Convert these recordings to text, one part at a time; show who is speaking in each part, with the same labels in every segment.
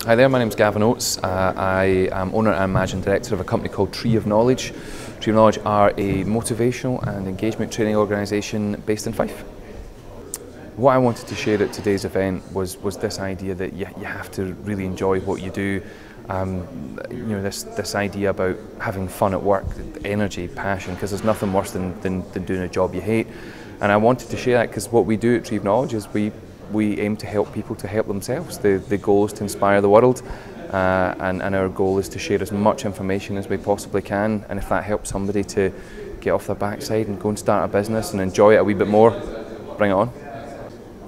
Speaker 1: Hi there, my name's Gavin Oattes. I am owner and managing director of a company called Tree of Knowledge. Tree of Knowledge are a motivational and engagement training organisation based in Fife. What I wanted to share at today's event was this idea that you have to really enjoy what you do. This idea about having fun at work, energy, passion, because there's nothing worse than doing a job you hate. And I wanted to share that because what we do at Tree of Knowledge is we aim to help people to help themselves. The goal is to inspire the world, and our goal is to share as much information as we possibly can, and if that helps somebody to get off their backside and go and start a business and enjoy it a wee bit more, bring it on.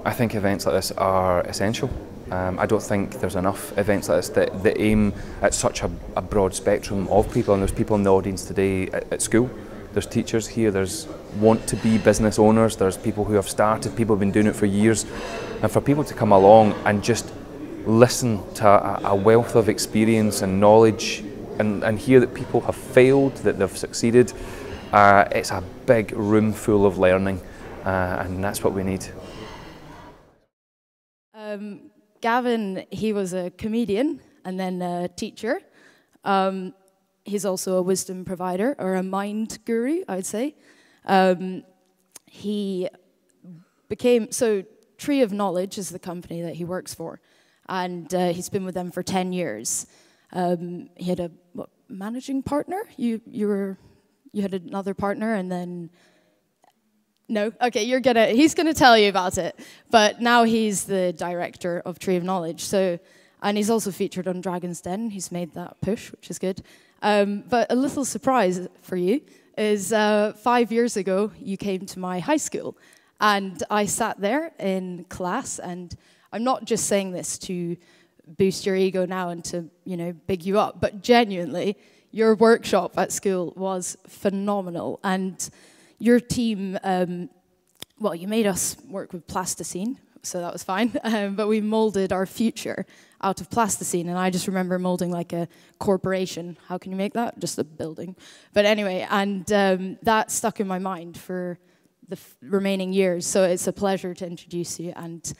Speaker 1: I think events like this are essential. I don't think there's enough events like this that aim at such a broad spectrum of people, and there's people in the audience today at school. There's teachers here, there's want-to-be business owners, there's people who have started, people who have been doing it for years. And for people to come along and just listen to a wealth of experience and knowledge and hear that people have failed, that they've succeeded, it's a big room full of learning, and that's what we need.
Speaker 2: Gavin, he was a comedian and then a teacher. He's also a wisdom provider, or a mind guru, I'd say. So Tree of Knowledge is the company that he works for, and he's been with them for 10 years. He had a managing partner? You had another partner, and then... No? Okay, he's gonna tell you about it. But now he's the director of Tree of Knowledge. And he's also featured on Dragon's Den. He's made that push, which is good. But a little surprise for you is 5 years ago, you came to my high school. And I sat there in class, and I'm not just saying this to boost your ego now and to, big you up, but genuinely, your workshop at school was phenomenal. And your team, you made us work with plasticine, so that was fine, but we molded our future out of plasticine, and I just remember molding like a corporation. How can you make that? Just a building. But anyway, and that stuck in my mind for the remaining years, so it's a pleasure to introduce you. And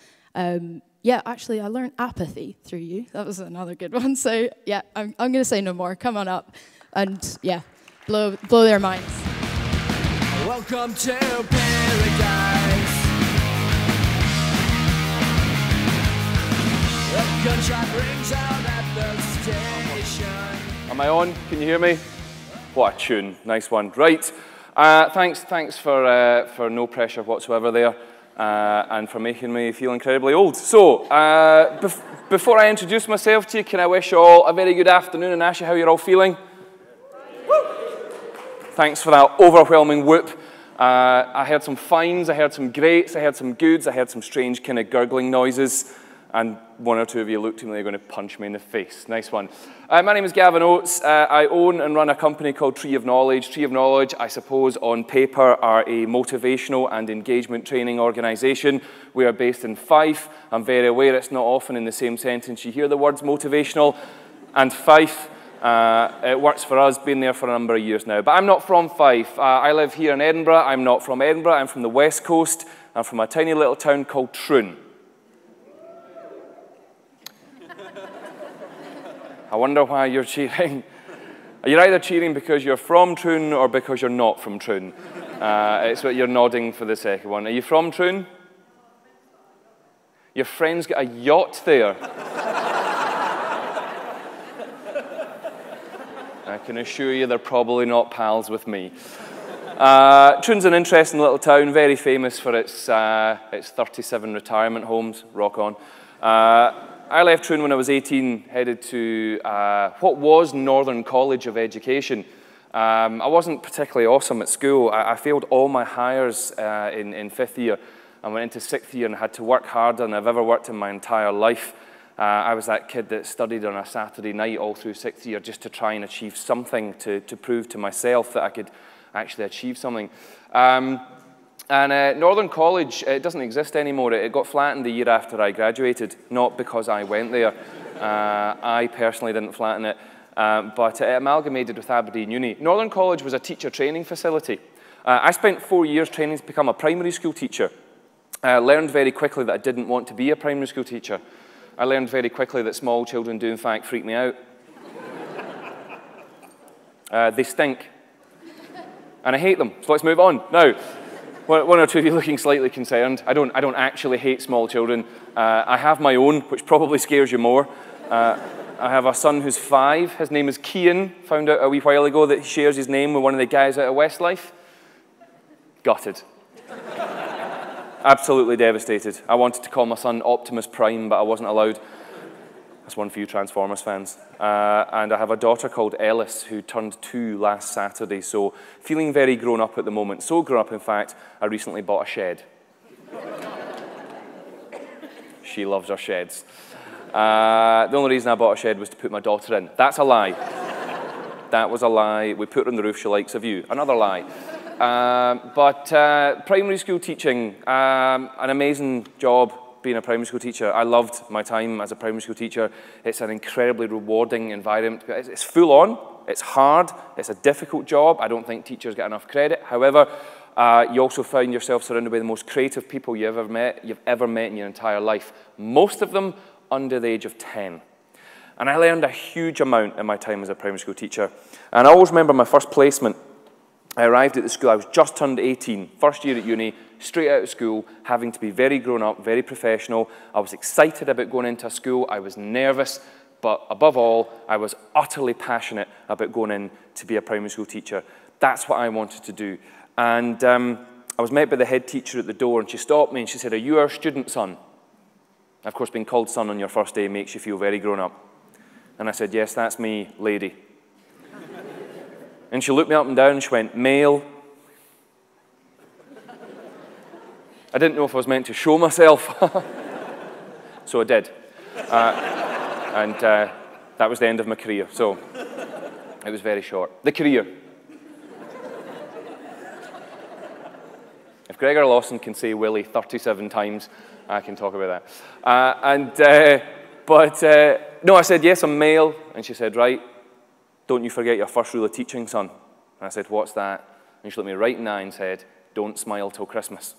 Speaker 2: yeah, actually, I learned apathy through you. That was another good one. So yeah, I'm going to say no more. Come on up, and yeah, blow their minds.
Speaker 3: Welcome to paradise. The gunshot rings out at the station.
Speaker 1: Am I on? Can you hear me? What a tune. Nice one. Right. Thanks for no pressure whatsoever there, and for making me feel incredibly old. So, before I introduce myself to you, can I wish you all a very good afternoon and ask you how you're all feeling? Thanks for that overwhelming whoop. I heard some fines, I heard some greats, I heard some goods, I heard some strange kind of gurgling noises, and one or two of you looked at me like you're going to punch me in the face. Nice one. My name is Gavin Oattes. I own and run a company called Tree of Knowledge. Tree of Knowledge, I suppose, on paper, are a motivational and engagement training organisation. We are based in Fife. I'm very aware it's not often in the same sentence you hear the words motivational and Fife. It works for us, been there for a number of years now. But I'm not from Fife. I live here in Edinburgh. I'm not from Edinburgh. I'm from the West Coast. I'm from a tiny little town called Troon. I wonder why you're cheering. You're either cheering because you're from Troon or because you're not from Troon. It's what you're nodding for the second one. Are you from Troon? Your friend's got a yacht there. I can assure you they're probably not pals with me. Troon's an interesting little town, very famous for its 37 retirement homes. Rock on. I left Troon when I was 18, headed to what was Northern College of Education. I wasn't particularly awesome at school. I failed all my hires in 5th year. I went into 6th year and had to work harder than I've ever worked in my entire life. I was that kid that studied on a Saturday night all through 6th year just to try and achieve something, to prove to myself that I could actually achieve something. Northern College, it doesn't exist anymore. It got flattened the year after I graduated, not because I went there. I personally didn't flatten it, but it amalgamated with Aberdeen Uni. Northern College was a teacher training facility. I spent 4 years training to become a primary school teacher. I learned very quickly that I didn't want to be a primary school teacher. I learned very quickly that small children do in fact freak me out. They stink. And I hate them, so let's move on. Now, one or two of you looking slightly concerned. I don't actually hate small children. I have my own, which probably scares you more. I have a son who's 5. His name is Cian. Found out a wee while ago that he shares his name with one of the guys out of Westlife. Gutted. Absolutely devastated. I wanted to call my son Optimus Prime, but I wasn't allowed. That's one for you Transformers fans. And I have a daughter called Ellis who turned 2 last Saturday, so feeling very grown up at the moment. So grown up, in fact, I recently bought a shed. She loves her sheds. The only reason I bought a shed was to put my daughter in. That's a lie. That was a lie. We put her on the roof, she likes a view. Another lie. Primary school teaching, an amazing job. Being a primary school teacher, I loved my time as a primary school teacher. It's an incredibly rewarding environment. It's full on, it's hard, it's a difficult job. I don't think teachers get enough credit. However, you also find yourself surrounded by the most creative people you've ever met in your entire life. Most of them under the age of 10. And I learned a huge amount in my time as a primary school teacher. And I always remember my first placement. I arrived at the school, I was just turned 18, first year at uni, straight out of school, having to be very grown up, very professional. I was excited about going into a school, I was nervous, but above all, I was utterly passionate about going in to be a primary school teacher. That's what I wanted to do. And I was met by the head teacher at the door, and she stopped me and she said, "Are you our student, son?" Of course, being called son on your first day makes you feel very grown up. And I said, "Yes, that's me, lady." And she looked me up and down and she went, "Male." I didn't know if I was meant to show myself. So I did. That was the end of my career. So it was very short. The career. If Gregor Lawson can say Willie 37 times, I can talk about that. No, I said, "Yes, I'm male." And she said, "Right. Don't you forget your first rule of teaching, son." And I said, "What's that?" And she looked me right in the eye and said, "Don't smile till Christmas."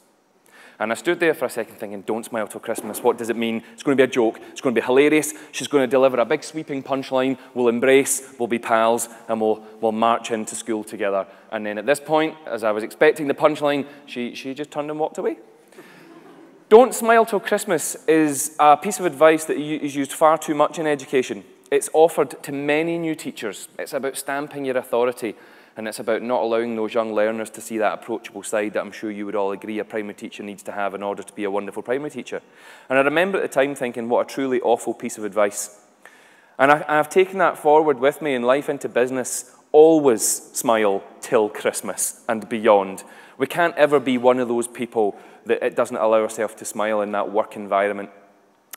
Speaker 1: And I stood there for a second thinking, don't smile till Christmas. What does it mean? It's going to be a joke. It's going to be hilarious. She's going to deliver a big sweeping punchline. We'll embrace, we'll be pals, and we'll march into school together. And then at this point, as I was expecting the punchline, she just turned and walked away. Don't smile till Christmas is a piece of advice that is used far too much in education. It's offered to many new teachers. It's about stamping your authority, and it's about not allowing those young learners to see that approachable side that I'm sure you would all agree a primary teacher needs to have in order to be a wonderful primary teacher. And I remember at the time thinking, what a truly awful piece of advice. And I've taken that forward with me in life into business. Always smile till Christmas and beyond. We can't ever be one of those people that it doesn't allow ourselves to smile in that work environment.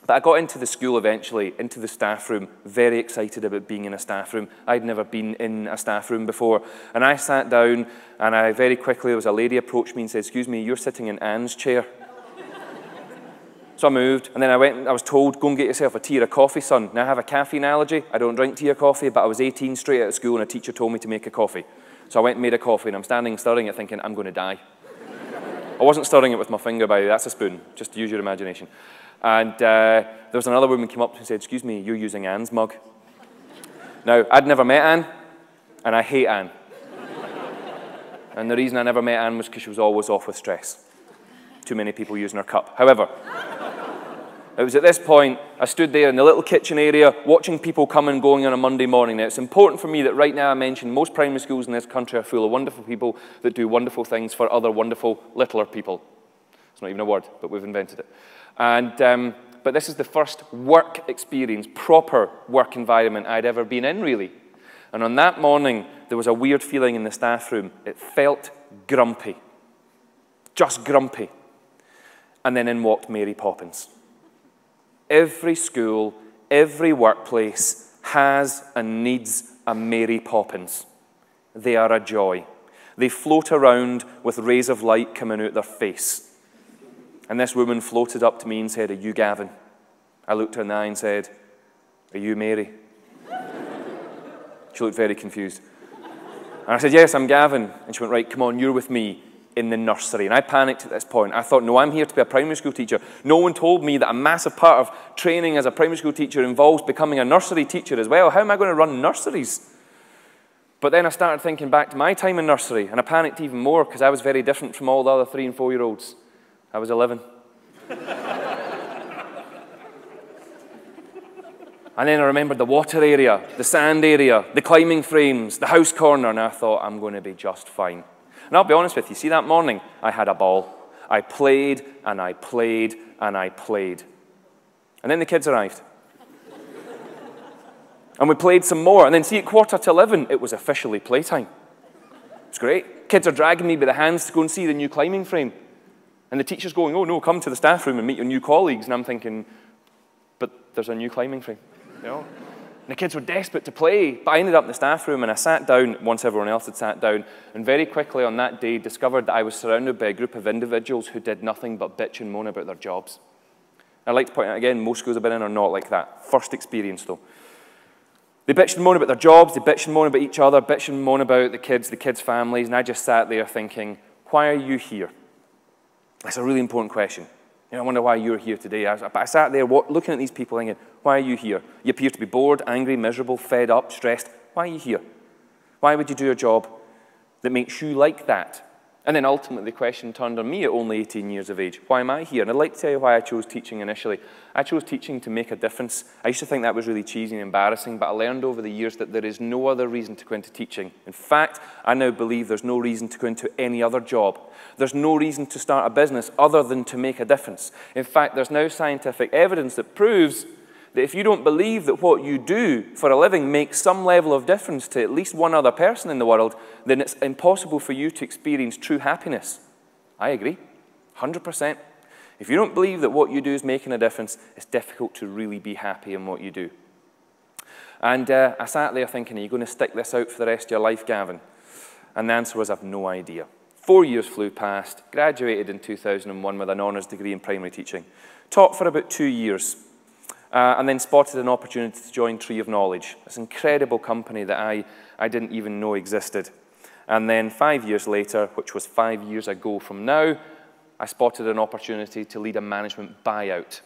Speaker 1: But I got into the school eventually, into the staff room, very excited about being in a staff room. I'd never been in a staff room before. And I sat down, and I very quickly, there was a lady approached me and said, "Excuse me, you're sitting in Anne's chair." So I moved, and then I was told, "Go and get yourself a tea or a coffee, son." Now I have a caffeine allergy. I don't drink tea or coffee, but I was 18 straight out of school, and a teacher told me to make a coffee. So I went and made a coffee, and I'm standing stirring it thinking, I'm going to die. I wasn't stirring it with my finger, by the way, that's a spoon. Just use your imagination. And there was another woman came up and said, "Excuse me, you're using Anne's mug." Now, I'd never met Anne, and I hate Anne. And the reason I never met Anne was because she was always off with stress. Too many people using her cup. However, it was at this point, I stood there in the little kitchen area, watching people come and going on a Monday morning. Now, it's important for me that right now I mention most primary schools in this country are full of wonderful people that do wonderful things for other wonderful littler people. It's not even a word, but we've invented it. But this is the first work experience, proper work environment I'd ever been in, really. And on that morning, there was a weird feeling in the staff room. It felt grumpy, just grumpy. And then in walked Mary Poppins. Every school, every workplace has and needs a Mary Poppins. They are a joy. They float around with rays of light coming out their face. And this woman floated up to me and said, "Are you Gavin?" I looked her in the eye and said, "Are you Mary?" She looked very confused. And I said, "Yes, I'm Gavin." And she went, "Right, come on, you're with me. in the nursery. And I panicked at this point. I thought, no, I'm here to be a primary school teacher. No one told me that a massive part of training as a primary school teacher involves becoming a nursery teacher as well. How am I going to run nurseries? But then I started thinking back to my time in nursery, and I panicked even more because I was very different from all the other 3- and 4-year-olds. I was 11. And then I remembered the water area, the sand area, the climbing frames, the house corner, and I thought, I'm going to be just fine. And I'll be honest with you, see that morning, I had a ball. I played, and I played, and I played. And then the kids arrived. And we played some more, and then see at 11:15, it was officially playtime. It's great. Kids are dragging me by the hands to go and see the new climbing frame. And the teacher's going, oh no, come to the staff room and meet your new colleagues. And I'm thinking, but there's a new climbing frame. You know? And the kids were desperate to play, but I ended up in the staff room and I sat down once everyone else had sat down, and very quickly on that day discovered that I was surrounded by a group of individuals who did nothing but bitch and moan about their jobs. I'd like to point out again, most schools I've been in are not like that. First experience though. They bitched and moaned about their jobs, they bitched and moaned about each other, bitched and moaned about the kids' families, and I just sat there thinking, why are you here? That's a really important question. You know, I wonder why you're here today. I sat there looking at these people thinking, why are you here? You appear to be bored, angry, miserable, fed up, stressed. Why are you here? Why would you do a job that makes you like that? And then ultimately the question turned on me at only 18 years of age. Why am I here? And I'd like to tell you why I chose teaching initially. I chose teaching to make a difference. I used to think that was really cheesy and embarrassing, but I learned over the years that there is no other reason to go into teaching. In fact, I now believe there's no reason to go into any other job. There's no reason to start a business other than to make a difference. In fact, there's now scientific evidence that proves that if you don't believe that what you do for a living makes some level of difference to at least one other person in the world, then it's impossible for you to experience true happiness. I agree, 100%. If you don't believe that what you do is making a difference, it's difficult to really be happy in what you do. And I sat there thinking, are you going to stick this out for the rest of your life, Gavin? And the answer was, I've no idea. 4 years flew past, graduated in 2001 with an honours degree in primary teaching, taught for about 2 years. And then spotted an opportunity to join Tree of Knowledge, this incredible company that I didn't even know existed. And then 5 years later, which was 5 years ago from now, I spotted an opportunity to lead a management buyout.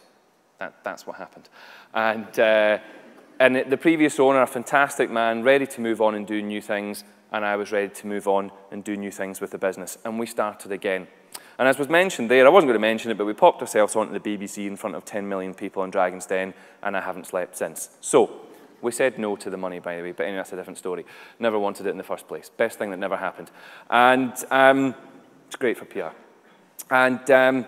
Speaker 1: That's what happened. And the previous owner, a fantastic man, ready to move on and do new things, and I was ready to move on and do new things with the business. And we started again. And as was mentioned there, I wasn't going to mention it, but we popped ourselves onto the BBC in front of 10 million people on Dragon's Den, and I haven't slept since. So, we said no to the money, by the way, but anyway, that's a different story. Never wanted it in the first place. Best thing that never happened. And it's great for PR. And,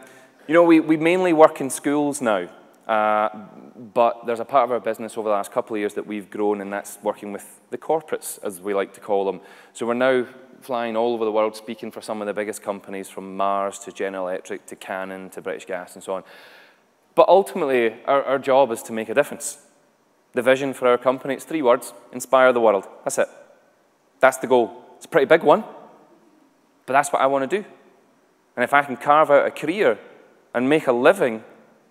Speaker 1: you know, we mainly work in schools now, but there's a part of our business over the last couple of years that we've grown, and that's working with the corporates, as we like to call them. So we're now flying all over the world, speaking for some of the biggest companies, from Mars to General Electric to Canon to British Gas and so on. But ultimately, our job is to make a difference. The vision for our company, it's 3 words: inspire the world. That's it. That's the goal. It's a pretty big one, but that's what I want to do. And if I can carve out a career and make a living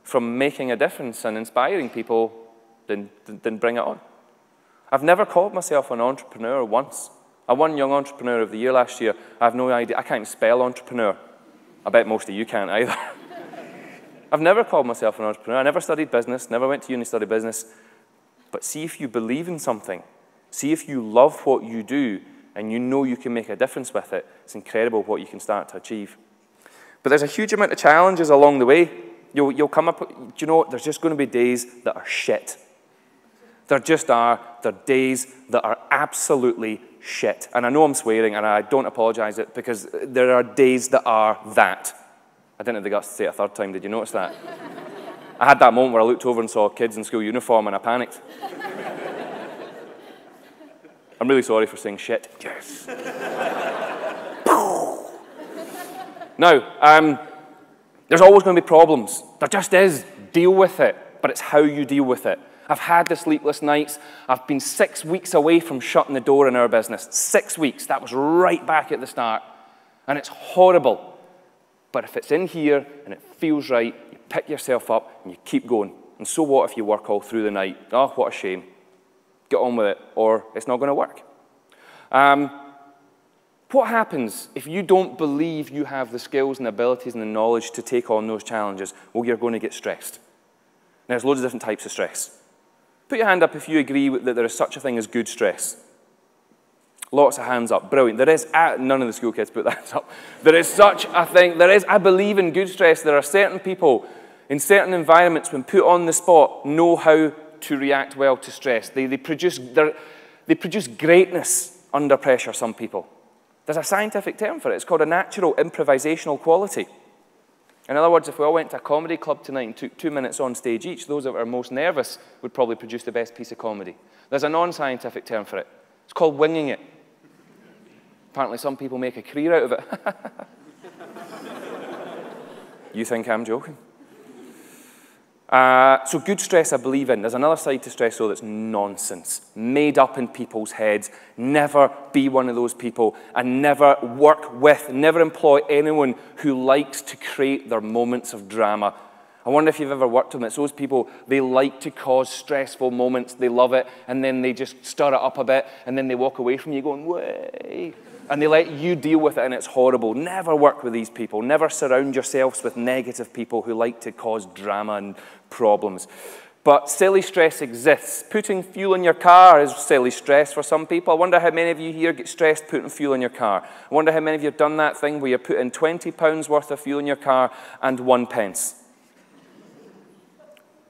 Speaker 1: from making a difference and inspiring people, then bring it on. I've never called myself an entrepreneur once. I won Young Entrepreneur of the Year last year. I have no idea. I can't spell entrepreneur. I bet most of you can't either. I've never called myself an entrepreneur. I never studied business, never went to uni to study business. But see if you believe in something. See if you love what you do and you know you can make a difference with it. It's incredible what you can start to achieve. But there's a huge amount of challenges along the way. You'll come up, do you know what? There's just going to be days that are shit. There just are. There are days that are absolutely shit. And I know I'm swearing, and I don't apologize it, because there are days that are that. I didn't have the guts to say it a third time. Did you notice that? I had that moment where I looked over and saw kids in school uniform, and I panicked. I'm really sorry for saying shit. Yes. Now, there's always going to be problems. There just is. Deal with it. But it's how you deal with it. I've had the sleepless nights. I've been 6 weeks away from shutting the door in our business. 6 weeks. That was right back at the start. And it's horrible. But if it's in here and it feels right, you pick yourself up and you keep going. And so what if you work all through the night? Oh, what a shame. Get on with it, or it's not going to work. What happens if you don't believe you have the skills and abilities and the knowledge to take on those challenges? Well, you're going to get stressed. Now, there's loads of different types of stress. Put your hand up if you agree that there is such a thing as good stress. Lots of hands up. Brilliant. There is, none of the school kids put that up. There is such a thing. There is, I believe in good stress. There are certain people in certain environments, when put on the spot, know how to react well to stress. They produce greatness under pressure, some people. There's a scientific term for it. It's called a natural improvisational quality. In other words, if we all went to a comedy club tonight and took 2 minutes on stage each, those that are most nervous would probably produce the best piece of comedy. There's a non-scientific term for it. It's called winging it. Apparently some people make a career out of it. You think I'm joking? So good stress I believe in. There's another side to stress though that's nonsense. Made up in people's heads. Never be one of those people, and never work with, never employ anyone who likes to create their moments of drama. I wonder if you've ever worked with them. It's those people, they like to cause stressful moments, they love it, and then they just stir it up a bit, and then they walk away from you going, way. And they let you deal with it, and it's horrible. Never work with these people. Never surround yourselves with negative people who like to cause drama and problems. But silly stress exists. Putting fuel in your car is silly stress for some people. I wonder how many of you here get stressed putting fuel in your car. I wonder how many of you have done that thing where you're putting £20 worth of fuel in your car and 1 pence.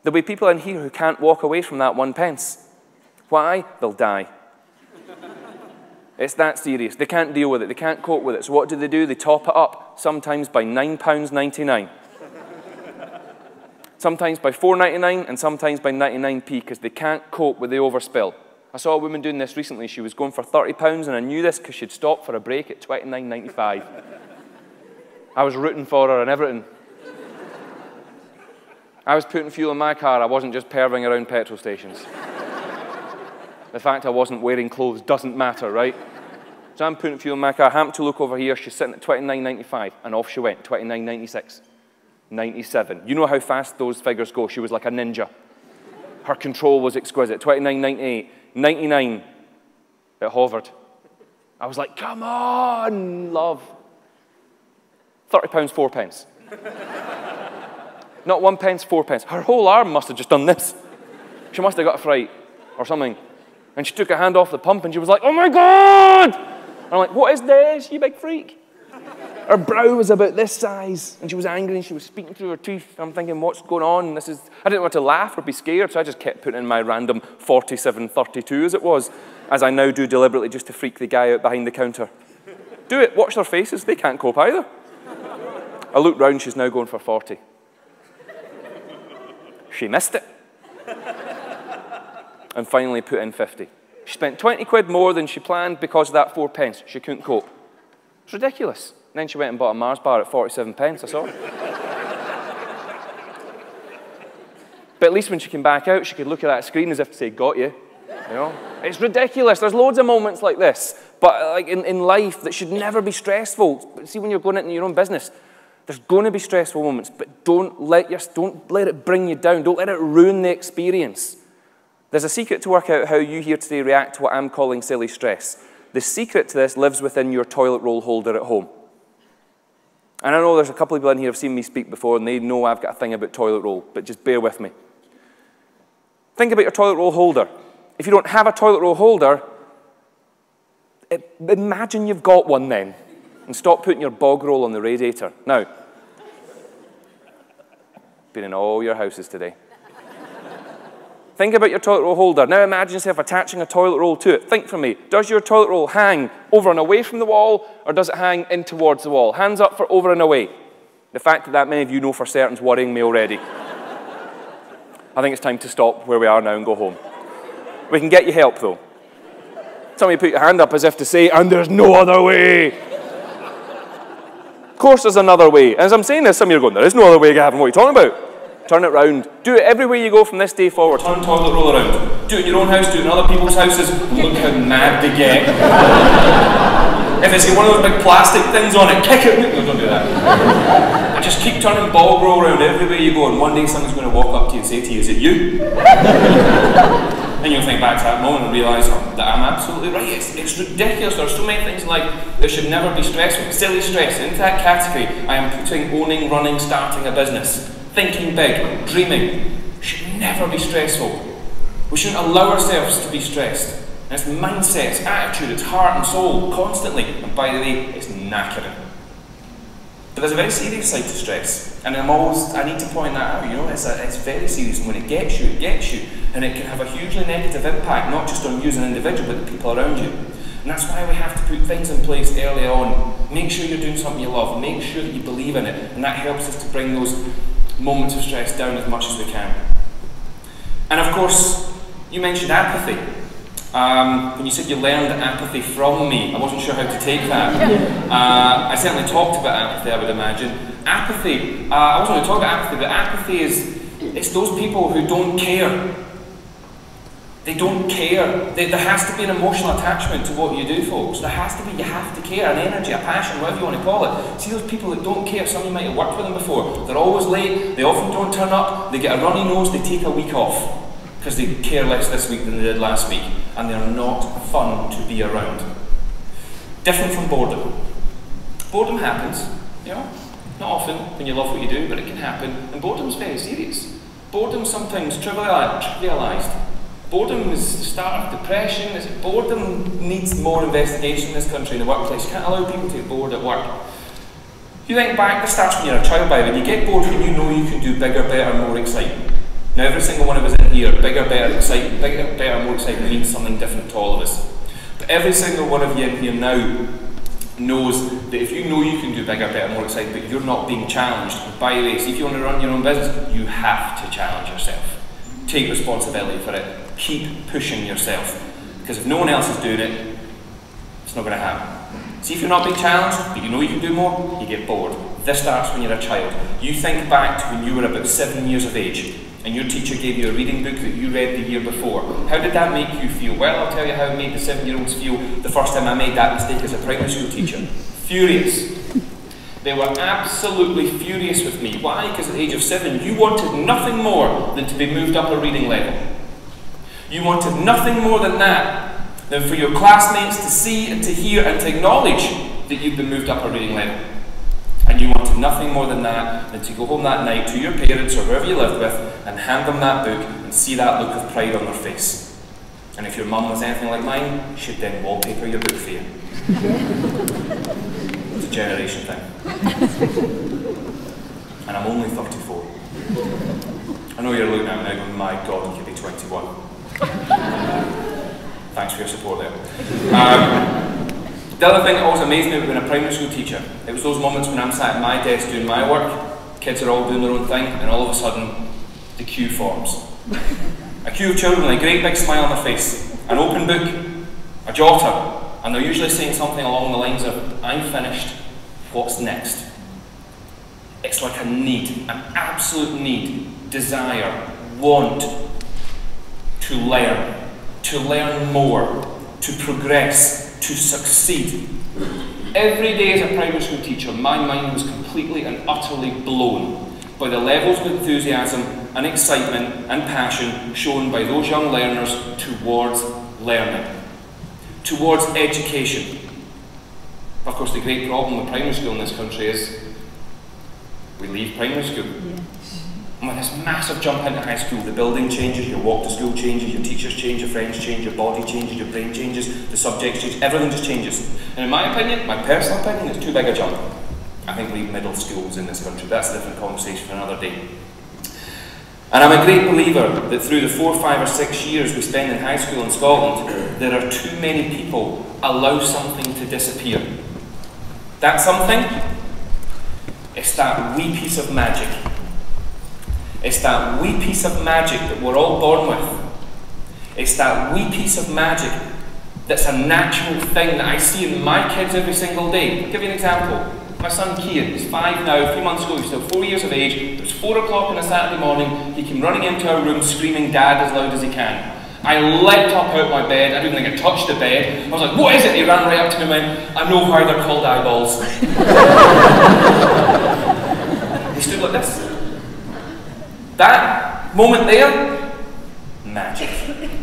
Speaker 1: There'll be people in here who can't walk away from that 1 pence. Why? They'll die. It's that serious. They can't deal with it. They can't cope with it. So what do? They top it up, sometimes by £9.99. Sometimes by $4.99 and sometimes by 99p because they can't cope with the overspill. I saw a woman doing this recently. She was going for £30 and I knew this because she'd stopped for a break at $29.95. I was rooting for her and everything. I was putting fuel in my car. I wasn't just perving around petrol stations. The fact I wasn't wearing clothes doesn't matter, right? So I'm putting fuel in my car. I happen to look over here. She's sitting at $29.95, and off she went. $29.96, $97. You know how fast those figures go. She was like a ninja. Her control was exquisite. $29.98, $99. It hovered. I was like, come on, love. £30, 4 pence. Not 1 pence, 4 pence. Her whole arm must have just done this. She must have got a fright or something. And she took her hand off the pump and she was like, oh my God! And I'm like, what is this, you big freak? Her brow was about this size and she was angry and she was speaking through her teeth. I'm thinking, what's going on? I didn't know what to laugh or be scared, so I just kept putting in my random 4732 as it was, as I now do deliberately just to freak the guy out behind the counter. Do it, watch their faces, they can't cope either. I looked round, she's now going for 40. She missed it. And finally put in 50. She spent 20 quid more than she planned because of that 4 pence. She couldn't cope. It's ridiculous. And then she went and bought a Mars bar at 47 pence, I saw her. But at least when she came back out, she could look at that screen as if to say, got you. You know? It's ridiculous. There's loads of moments like this. But like in life that should never be stressful. But see, when you're going into your own business, there's going to be stressful moments, but don't let it bring you down. Don't let it ruin the experience. There's a secret to work out how you here today react to what I'm calling silly stress. The secret to this lives within your toilet roll holder at home. And I know there's a couple of people in here who have seen me speak before and they know I've got a thing about toilet roll, but just bear with me. Think about your toilet roll holder. If you don't have a toilet roll holder, imagine you've got one then. And stop putting your bog roll on the radiator. Now, been in all your houses today. Think about your toilet roll holder. Now imagine yourself attaching a toilet roll to it. Think for me. Does your toilet roll hang over and away from the wall, or does it hang in towards the wall? Hands up for over and away. The fact that many of you know for certain is worrying me already. I think it's time to stop where we are now and go home. We can get you help, though. Some of you put your hand up as if to say, and there's no other way. Of course there's another way. As I'm saying this, some of you are going, there is no other way, Gavin. What are you talking about? Turn it round. Do it everywhere you go from this day forward. Turn toilet roll around. Do it in your own house, do it in other people's houses. Look how mad they get. If it's got one of those big plastic things on it, kick it. No, don't do that. And just keep turning ball roll around everywhere you go, and one day someone's going to walk up to you and say to you, is it you?
Speaker 4: And you'll think back to that moment and realise that I'm absolutely right. It's ridiculous. There are so many things in life that should never be stressful. Silly stress. Into that category, I am putting owning, running, starting a business. Thinking big, dreaming. Should never be stressful. We shouldn't allow ourselves to be stressed. And it's mindset, it's attitude, it's heart and soul, constantly. And by the way, it's knackering. But there's a very serious side to stress. And I need to point that out, you know, it's very serious. And when it gets you, and it can have a hugely negative impact, not just on you as an individual, but the people around you. And that's why we have to put things in place early on. Make sure you're doing something you love. Make sure that you believe in it. And that helps us to bring those moments of stress down as much as we can. And of course, you mentioned apathy. When you said you learned apathy from me, I wasn't sure how to take that. I certainly talked about apathy, I would imagine. Apathy, I wasn't going to talk about apathy, but apathy it's those people who don't care. They don't care. There has to be an emotional attachment to what you do, folks. There has to be, you have to care, an energy, a passion, whatever you want to call it. See those people that don't care, some of you might have worked with them before. They're always late, they often don't turn up, they get a runny nose, they take a week off. Because they care less this week than they did last week, and they're not fun to be around. Different from boredom. Boredom happens, you know, not often when you love what you do, but it can happen, and boredom's very serious. Boredom sometimes trivialised. Boredom is the start of depression. Boredom needs more investigation in this country in the workplace. You can't allow people to get bored at work. You think back, this starts when you're a child, by the way. You get bored when you know you can do bigger, better, more exciting. Now every single one of us in here, bigger, better, exciting, bigger, better, more exciting means something different to all of us. But every single one of you in here now knows that if you know you can do bigger, better, more exciting, but you're not being challenged, and by the way, see if you want to run your own business, you have to challenge yourself. Take responsibility for it. Keep pushing yourself. Because if no one else is doing it, it's not going to happen. See if you're not being challenged, but you know you can do more, you get bored. This starts when you're a child. You think back to when you were about 7 years of age, and your teacher gave you a reading book that you read the year before. How did that make you feel? Well, I'll tell you how it made the 7-year-olds feel the first time I made that mistake as a primary school teacher. Furious. They were absolutely furious with me. Why? Because at the age of 7, you wanted nothing more than to be moved up a reading level. You wanted nothing more than that, than for your classmates to see and to hear and to acknowledge that you've been moved up a reading level. And you wanted nothing more than that, than to go home that night to your parents or whoever you lived with and hand them that book and see that look of pride on their face. And if your mum was anything like mine, she'd then wallpaper your book for you. It's a generation thing. And I'm only 34. I know you're looking at me now going, my God, you could be 21. Thanks for your support there. The other thing that always amazed me about being a primary school teacher, it was those moments when I'm sat at my desk doing my work, kids are all doing their own thing, and all of a sudden, the queue forms. A queue of children with a great big smile on their face, an open book, a jotter, and they're usually saying something along the lines of, I'm finished, what's next? It's like a need, an absolute need, desire, want to learn more, to progress, to succeed. Every day as a primary school teacher, my mind was completely and utterly blown by the levels of enthusiasm and excitement and passion shown by those young learners towards learning, towards education. Of course, the great problem with primary school in this country is we leave primary school. And with this massive jump into high school, the building changes, your walk to school changes, your teachers change, your friends change, your body changes, your brain changes, the subjects change, everything just changes. And in my opinion, my personal opinion, it's too big a jump. I think we need middle schools in this country. That's a different conversation for another day. And I'm a great believer that through the 4, 5 or 6 years we spend in high school in Scotland, there are too many people allow something to disappear. That something? It's that wee piece of magic. It's that wee piece of magic that we're all born with. It's that wee piece of magic that's a natural thing that I see in my kids every single day. I'll give you an example. My son Kian, he's 5 now, 3 months ago, he's still 4 years of age. It was 4 o'clock on a Saturday morning. He came running into our room screaming "Dad" as loud as he can. I leapt up out of my bed. I didn't think I touched the bed. I was like, "What is it?" He ran right up to me and went, "I know why they're called eyeballs." He stood like this. That moment there, magic.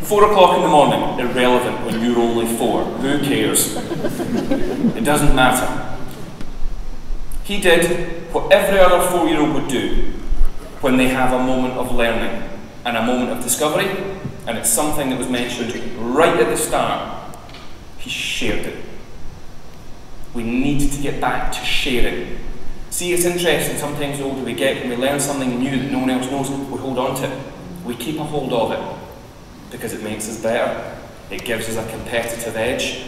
Speaker 4: 4 o'clock in the morning, irrelevant when you're only 4. Who cares? It doesn't matter. He did what every other 4-year-old would do when they have a moment of learning and a moment of discovery, and it's something that was mentioned right at the start. He shared it. We need to get back to sharing. See, it's interesting, sometimes the older we get, when we learn something new that no one else knows, we hold on to it. We keep a hold of it because it makes us better. It gives us a competitive edge.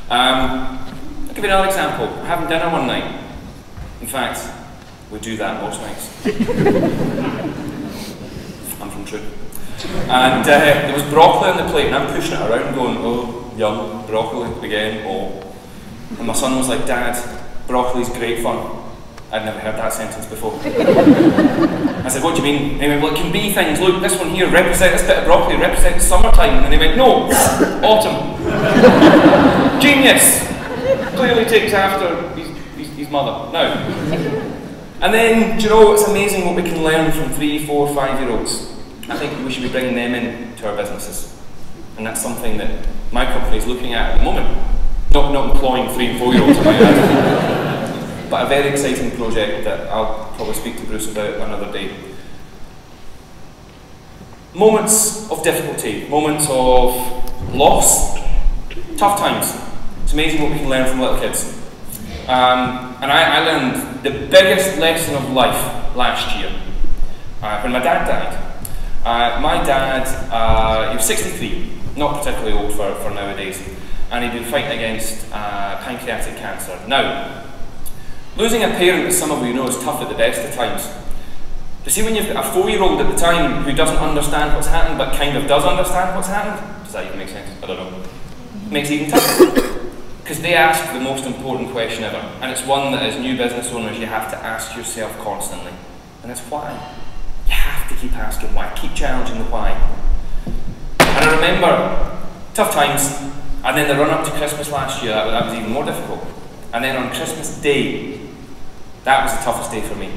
Speaker 4: I'll give you another example. We're having dinner one night. In fact, we do that most nights. I'm from Troon. And there was broccoli on the plate, and I'm pushing it around going, oh, yum, broccoli again, oh. And my son was like, Dad, broccoli's great fun. I'd never heard that sentence before. I said, what do you mean? And he went, well, it can be things. Look, this one here represents, this bit of broccoli represents summertime. And he went, no, autumn. Genius. Clearly takes after his mother. Now. And then, do you know, it's amazing what we can learn from 3, 4, 5-year-olds. I think we should be bringing them into our businesses. And that's something that my company is looking at the moment. Not employing 3 and 4-year-olds, I might add. But a very exciting project that I'll probably speak to Bruce about another day. Moments of difficulty, moments of loss, tough times. It's amazing what we can learn from little kids. And I learned the biggest lesson of life last year when my dad died. My dad, he was 63, not particularly old for nowadays, and he'd been fighting against pancreatic cancer. Now, losing a parent, as some of you know, is tough at the best of times. But see, when you've got a 4-year-old at the time who doesn't understand what's happened, but kind of does understand what's happened, does that even make sense? I don't know. It makes it even tougher. Because they ask the most important question ever, and it's one that as new business owners you have to ask yourself constantly, and it's why. You have to keep asking why, keep challenging the why. And I remember tough times, and then the run up to Christmas last year, that was even more difficult. And then on Christmas Day, that was the toughest day for me.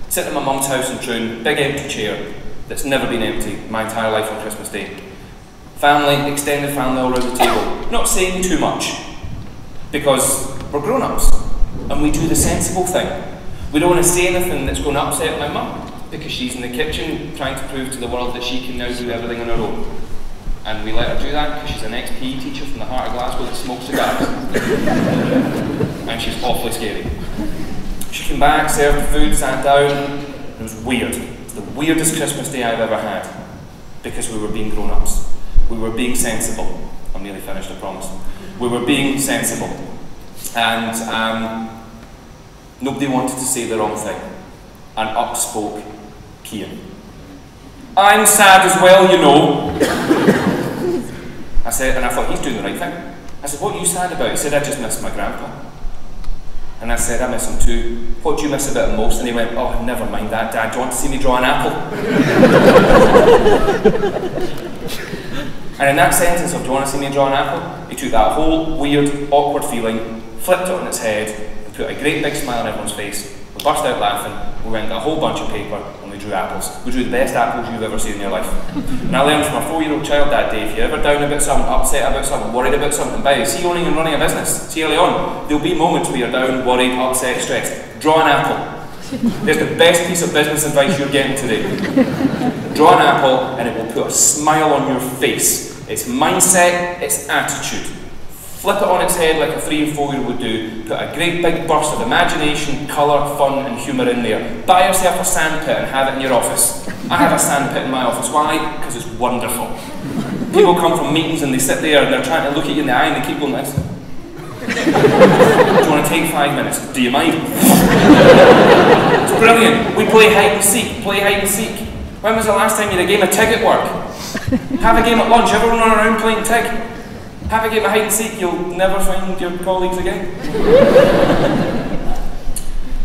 Speaker 4: Sitting at my mum's house in Troon, big empty chair that's never been empty my entire life on Christmas Day. Family, extended family all around the table, not saying too much, because we're grown-ups, and we do the sensible thing. We don't want to say anything that's going to upset my mum, because she's in the kitchen trying to prove to the world that she can now do everything on her own. And we let her do that because she's an ex-PE teacher from the heart of Glasgow that smokes cigars. And she's awfully scary. She came back, served the food, sat down. It was weird. It was the weirdest Christmas day I've ever had, because we were being grown-ups. We were being sensible. I'm nearly finished, I promise. We were being sensible. And nobody wanted to say the wrong thing. And up spoke Kian. I'm sad as well, you know. I said, and I thought, he's doing the right thing. I said, what are you sad about? He said, I just miss my grandpa. And I said, I miss him too. What do you miss about him most? And he went, oh, never mind that, Dad. Do you want to see me draw an apple? And in that sentence of, do you want to see me draw an apple? He took that whole weird, awkward feeling, flipped it on its head, and put a great big smile on everyone's face. We burst out laughing, we went and got a whole bunch of paper, and we drew apples. We drew the best apples you've ever seen in your life. And I learned from a 4-year-old child that day, if you're ever down about something, upset about something, worried about something, see, owning and running a business, see early on, there'll be moments where you're down, worried, upset, stressed. Draw an apple. There's the best piece of business advice you're getting today. Draw an apple, and it will put a smile on your face. It's mindset, it's attitude. Flip it on its head like a 3 and 4-year-old would do, put a great big burst of imagination, colour, fun and humour in there. Buy yourself a sandpit and have it in your office. I have a sandpit in my office. Why? Because it's wonderful. People come from meetings and they sit there and they're trying to look at you in the eye and they keep going this. Do you want to take 5 minutes? Do you mind? It's brilliant. We play hide and seek. Play hide and seek. When was the last time you had a game of tig at work? Have a game at lunch. Everyone run around playing tig. Have a game of hide and seek, you'll never find your colleagues again.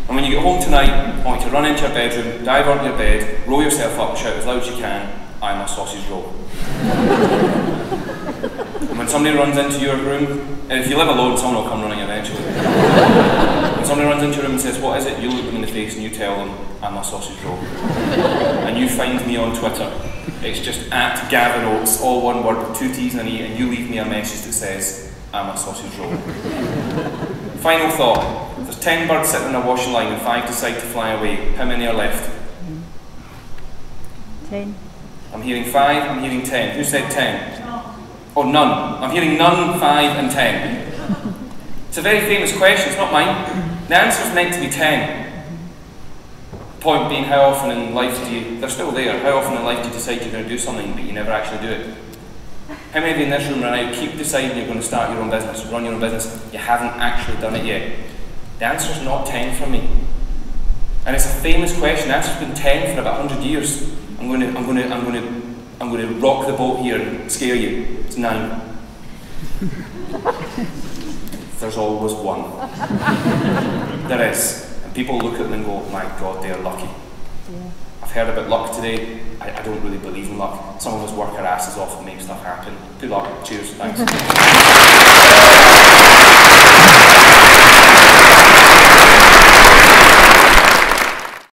Speaker 4: And when you get home tonight, I want you to run into your bedroom, dive onto your bed, roll yourself up, shout as loud as you can, I'm a sausage roll. And when somebody runs into your room, and if you live alone, someone will come running eventually. When somebody runs into your room and says, what is it? You look them in the face and you tell them, I'm a sausage roll. And you find me on Twitter. It's just at Gavin Oattes, all one word with 2 T's and an E, and you leave me a message that says, I'm a sausage roll. Final thought. If there's 10 birds sitting on a washing line and 5 decide to fly away, how many are left?
Speaker 5: 10.
Speaker 4: I'm hearing 5, I'm hearing 10. Who said 10? Oh, none. I'm hearing none, 5 and 10. It's a very famous question, it's not mine. The answer's meant to be 10. Point being, how often in life do you, they're still there, how often in life do you decide you're going to do something but you never actually do it? How many of you in this room right now keep deciding you're going to start your own business, run your own business, you haven't actually done it yet? The answer's not 10 from me. And it's a famous question, the answer's been 10 for about 100 years. I'm going to rock the boat here and scare you. It's 9. There's always 1. There is. And people look at them and go, my God, they're lucky.
Speaker 5: Yeah.
Speaker 4: I've heard about luck today. I don't really believe in luck. Some of us work our asses off and make stuff happen. Good luck. Cheers. Thanks.